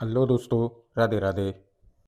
Hello दोस्तों, राधे राधे।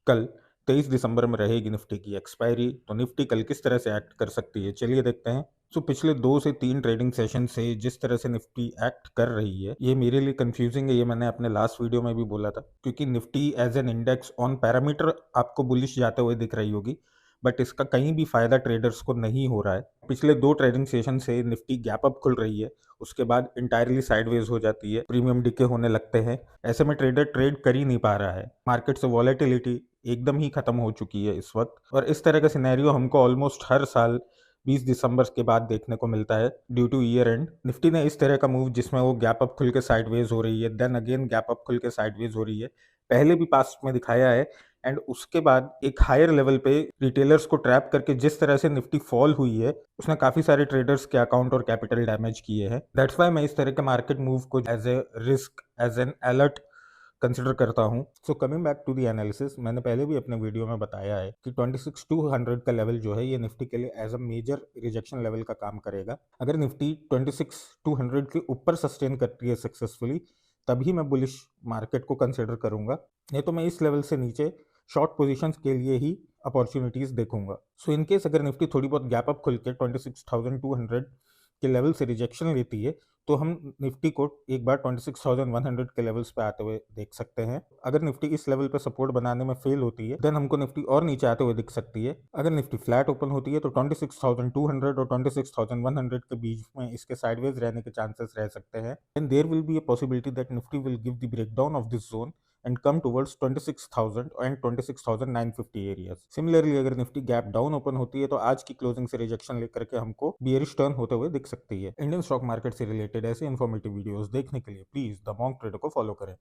कल 23 दिसंबर में रहेगी निफ्टी की एक्सपायरी, तो निफ्टी कल किस तरह से एक्ट कर सकती है, चलिए देखते हैं। पिछले 2 से 3 ट्रेडिंग सेशन से जिस तरह से निफ्टी एक्ट कर रही है, ये मेरे लिए कंफ्यूजिंग है। ये मैंने अपने लास्ट वीडियो में भी बोला था, क्योंकि Nifty as an index on parameter आपको बुलिश जाते हुए दिख रही होगी, बट इसका कहीं भी फायदा ट्रेडर्स को नहीं हो रहा है। पिछले 2 ट्रेडिंग सेशन से निफ्टी गैप अप खुल रही है, उसके बाद इंटायरली साइडवेज हो जाती है, प्रीमियम डिके होने लगते हैं। ऐसे में ट्रेडर ट्रेड कर ही नहीं पा रहा है। मार्केट से वॉलेटिलिटी एकदम ही खत्म हो चुकी है इस वक्त, और इस तरह का सिनेरियो हमको ऑलमोस्ट हर साल 20 दिसंबर के बाद देखने को मिलता है due two year and. Nifty ने इस तरह का मूव जिसमें वो गैप अप खुल के साइडवेज हो रही है, देन अगेन गैप अप खुल के साइडवेज हो रही है, पहले भी पास्ट में दिखाया है। एंड उसके बाद एक हायर लेवल पे रिटेलर्स को ट्रैप करके जिस तरह से निफ्टी फॉल हुई है, उसने काफी सारे ट्रेडर्स के अकाउंट और कैपिटल डैमेज किए हैं। दैट्स वाई मैं इस तरह के मार्केट मूव को as a risk, as an alert consider करता हूं। Coming back to the analysis, मैंने पहले भी अपने वीडियो में बताया है कि 26,200 का लेवल जो है, ये निफ्टी के लिए as a major rejection level का काम करेगा। अगर निफ्टी 26,200 के ऊपर सस्टेन करती है सक्सेसफुली, तभी मैं बुलिश मार्केट को कंसिडर करूंगा। नहीं तो मैं इस लेवल से नीचे शॉर्ट पोजीशंस के लिए ही अपॉर्चुनिटीज देखूंगा। इन केस अगर निफ्टी थोड़ी बहुत गैप अप खुल के 26,200 के लेवल से रिजेक्शन लेती है, तो हम निफ्टी को एक बार 26,100 के लेवल्स पे आते हुए देख सकते हैं। अगर निफ्टी इस लेवल पे सपोर्ट बनाने में फेल होती है, देन हमको निफ्टी और नीचे आते हुए दिख सकती है। अगर निफ्टी फ्लैट ओपन होती है, तो 26,200 और 26,100 के बीच में इसके साइडवेज रहने के चांसेस रह सकते हैं। And there will be a possibility that Nifty will give the breakdown of this zone and come towards 26,000 and 26,950 areas. Similarly अगर निफ्टी गैप डाउन ओपन होती है, तो आज की क्लोजिंग से रिजेक्शन लेकर के हमको बियरिश टर्न होते हुए दिख सकती है। इंडियन स्टॉक मार्केट से रिलेटेड ऐसे इन्फॉर्मेटिव वीडियोस देखने के लिए प्लीज द मॉन्क ट्रेडर को फॉलो करें।